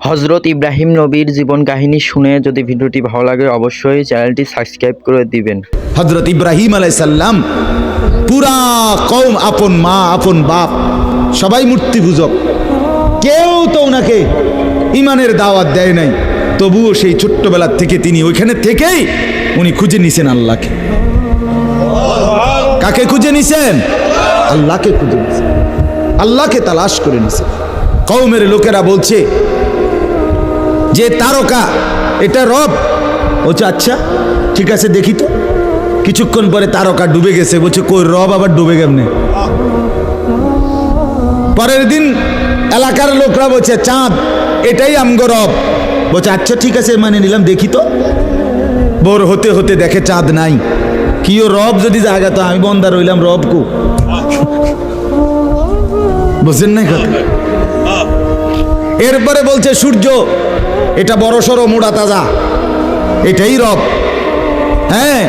হযরত ইব্রাহিম নবীর জীবন কাহিনী শুনে যদি ভিডিওটি ভালো লাগে অবশ্যই চ্যানেলটি সাবস্ক্রাইব করে দিবেন। হযরত ইব্রাহিম আলাইহিস সালাম পুরা কওম, আপন মা আপন বাপ সবাই মূর্তি পূজক, কেউ তো ওনাকে ইমানের দাওয়াত দেয় নাই। তবুও সেই ছোট্টবেলা থেকে তিনি ওইখানে থেকেই উনি খুঁজে নিছেন আল্লাহকে। কাকে খুঁজে নিছেন? আল্লাহকে খুঁজে নিছেন, আল্লাহকে তালাশ করে নিছেন। কওমের লোকেরা বলছে যে তারকা এটা রব। বলছে আচ্ছা ঠিক আছে দেখি তো। কিছুক্ষণ পরে তারকা ডুবে গেছে। বলছে কই রব আবার ডুবে কেমনে? পরের দিন এলাকার লোকরা বলছে চাঁদ এটাই আমগো রব। বলছে আচ্ছা ঠিক আছে মানে নিলাম, দেখি তো। ভোর হতে হতে দেখে চাঁদ নাই। কিও রব যদি জায়গা তো আমি বন্দা রইলাম, রব কো? বুঝছেন না কথা? এরপরে বলছে সূর্য এটা বড় সড়ো মোড়া তাজা, এটাই রব। হ্যাঁ,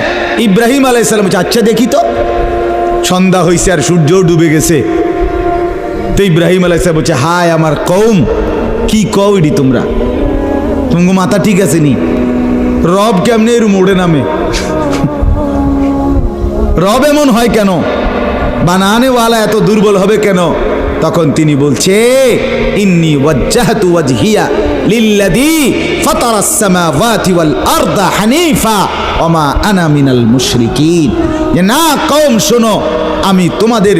ইব্রাহিম আলাইহিস সালাম বলছে আচ্ছা দেখি তো। সন্ধ্যা হয়েছে আর সূর্যও ডুবে গেছে। তো ইব্রাহিম আলাইহিস সালাম বলছে হায় আমার কওম, কি কও ইডি তোমরা? তোমার মাথা ঠিক আছে নি? রব কেমনে এর মোড়ে নামে? রব এমন হয় কেন? বানানেওয়ালা এত দুর্বল হবে কেন? তখন তিনি বলছে ইন্নী ওয়াজ্জাহতু ওয়াজহিয়া লিল্লাযী ফাতারাস সামাওয়াতি ওয়াল আরদা হানিফা ওয়া মা আনা মিনাল মুশরিকিন। যে না কওম শোনো, আমি তোমাদের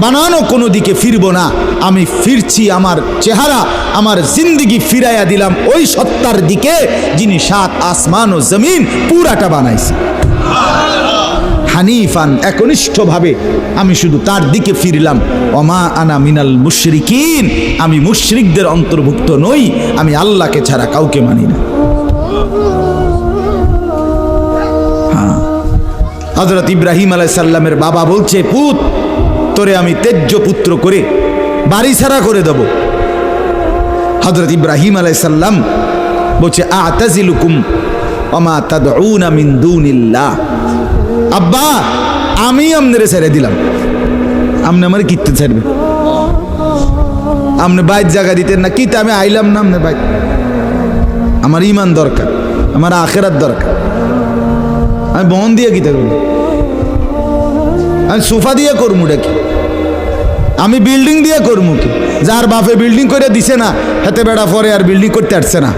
বানানো কোনো দিকে ফিরব না। আমি ফিরছি, আমার চেহারা আমার জিন্দেগি ফিরাইয়া দিলাম ওই সত্তার দিকে যিনি সাত আসমান ও জমিন পুরাটা বানাইছে। হানিফান, একনিষ্ঠভাবে আমি শুধু তার দিকে ফিরলাম। ওমা আনা মিনাল মুশরিকিন, আমি মুশরিকদের অন্তর্ভুক্ত নই। আমি আল্লাহকে ছাড়া কাউকে মানি না। হযরত ইব্রাহিম আলাইহিস সালামের বাবা বলছে পুত তোরে আমি তেজ্য পুত্র করে বাড়ি ছাড়া করে দেব। হযরত ইব্রাহিম আলাইহিস সালাম বলছে আ'তাজিলুকুম ওয়া মা তাদউনা মিন দুনিল্লাহ। আব্বা আমি আপনারে ছেড়ে দিলাম, আপনি আমার কিতে ছাড়বে? আপনি বাইর জায়গা দিতেন না কিতে? আমি আইলাম না আপনার বাইর। আমার ইমান দরকার, আমার আখেরাত দরকার। আমি বন দিয়ে কিতে করবো? আমি সোফা দিয়ে করবো কি? আমি বিল্ডিং দিয়ে করবো কি? যার বাপে বিল্ডিং করে দিছে না হাতে বেড়া পরে আর বিল্ডিং করতে আসছে না।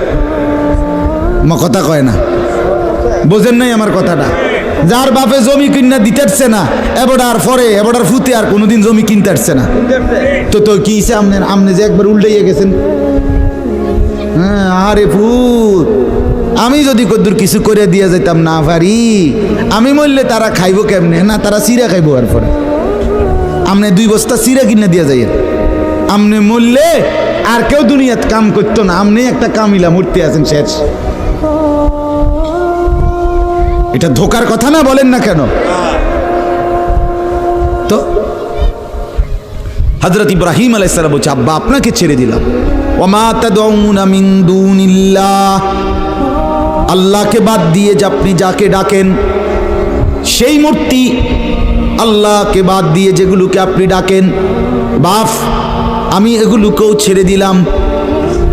কথা কয় না, বোঝেন নাই আমার কথাটা? যার বাপে জমি কিনা দিতে আসছে না এবারে পরে এবারে ফুতে আর কোনোদিন জমি কিনতে আসছে না। তো তো কি আপনি যে একবার উল্টাইয়া গেছেন। হ্যাঁ আরে ফুত, আমি যদি কদ্দুর কিছু করে দিয়ে যেতাম না পারি, আমি মরলে তারা খাইবো কেমনে? না তারা চিরা খাইবো। আর পরে আপনি 2 বস্তা চিরা কিনে দিয়ে যাই। আপনি মরলে আর কেউ দুনিয়াত কাম করতো না, আপনি একটা কামিলা মূর্তি আছেন শেষ। এটা ধোকার কথা না, বলেন না কেন? তো হযরত ইব্রাহিম আলাইহিস সালাম বলছে আব্বা আপনাকে ছেড়ে দিলাম। ওয়া মা তাদউনা মিন দুনিল্লাহ, আল্লাহকে বাদ দিয়ে যে আপনি যাকে ডাকেন সেই মূর্তি, আল্লাহকে বাদ দিয়ে যেগুলোকে আপনি ডাকেন বাপ আমি এগুলোকেও ছেড়ে দিলাম।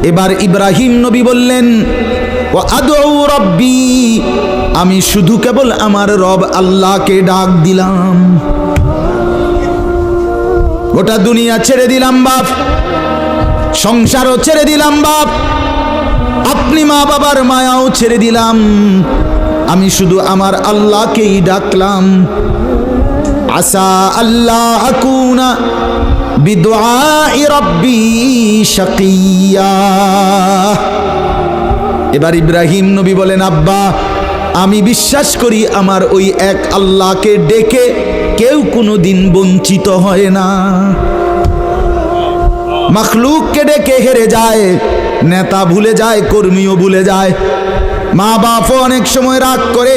এবার ইব্রাহিম নবী বললেন ওয়া আদউ রাব্বি, আমি শুধু কেবল আমার রব আল্লাহকে ডাক দিলাম। গোটা দুনিয়া ছেড়ে দিলাম বাপ, সংসারও ছেড়ে দিলাম বাপ, আপনি মা বাবার মায়াও ছেড়ে দিলাম। আমি শুধু আমার আল্লাহকেই ডাকলাম। আসা আল্লাহ আকুনা বিদুআই রাব্বি শাকিয়া। এবার ইব্রাহিম নবী বলেন আব্বা আমি বিশ্বাস করি আমার ওই এক আল্লাহকে ডেকে কেউ কোনোদিন বঞ্চিত হয় না। মাখলুককে ডেকে হেরে যায়, নেতা ভুলে যায়, কর্মীও ভুলে যায়, মা বাপও অনেক সময় রাগ করে,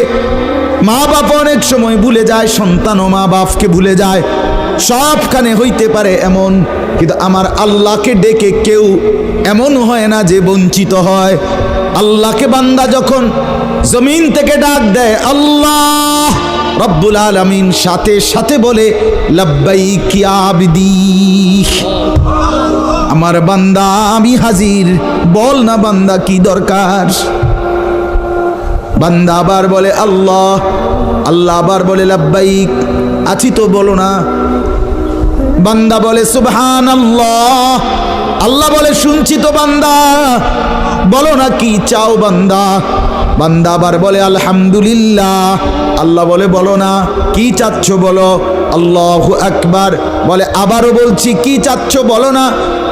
মা বাপ অনেক সময় ভুলে যায়, সন্তানও মা বাপকে ভুলে যায়, সবখানে হইতে পারে এমন। কিন্তু আমার আল্লাহকে ডেকে কেউ এমন হয় না যে বঞ্চিত হয়। আল্লাহকে বান্দা যখন জমিন থেকে ডাক দেয় আল্লাহ রব্বুল আলামিন সাথে সাথে বলে লাব্বাইক ইয়া আবদি, আমার বান্দা আমি হাজির, বল না বান্দা কি দরকার। বান্দা আবার বলে আল্লাহ, আল্লাহ আবার বলে লাব্বাইক, আছি তো বলো না। বান্দা বলে সুবহানাল্লাহ, আল্লাহ বলে শুনছি তো বান্দা, বলো না কি চাও বান্দা। বান্দা আবার বলে আলহামদুলিল্লাহ, আল্লাহ বলে বলো না কি চাচ্ছ বলো। আল্লাহু আকবার, বলে আবারও বলছি কি চাচ্ছ বলো না,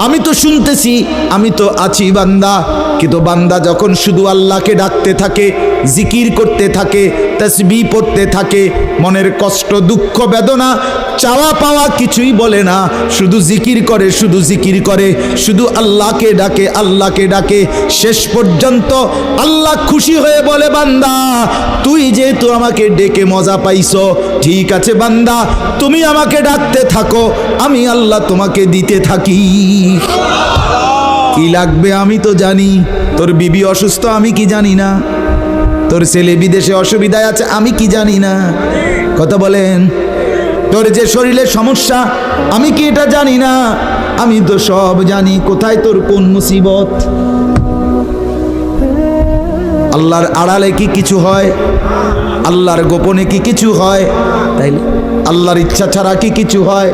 আমি তো শুনতেছি, আমি তো আছি বান্দা। কিন্তু বান্দা যখন শুধু আল্লাহকে ডাকতে থাকে, জিকির করতে থাকে, তাসবিহ পড়তে থাকে, মনের কষ্ট দুঃখ বেদনা চাওয়া পাওয়া কিছুই বলে না, শুধু জিকির করে, শুধু জিকির করে, শুধু আল্লাহকে ডাকে, আল্লাহকে ডাকে। শেষ পর্যন্ত আল্লাহ খুশি হয়ে বলে বান্দা তুই যেহেতু আমাকে ডেকে মজা পাইছো, ঠিক আছে বান্দা তুমি আমাকে ডাকতে থাকো, আমি আল্লাহ তোমাকে দিতে থাকি। কি লাগবে আমি তো জানি, তোর বিবি অসুস্থ আমি কি জানি না, তোর ছেলে বিদেশে অসুবিধায় আছে আমি কি জানি না, কথা বলেন। তোর যে শরীরের সমস্যা আমি কি এটা জানি না, আমি তো সব জানি, কোথায় তোর কোন মুসিবত। আল্লাহর আড়ালে কি কিছু হয়, আল্লাহর গোপনে কি কিছু হয়, তাইলে আল্লাহর ইচ্ছা ছাড়া কি কিছু হয়।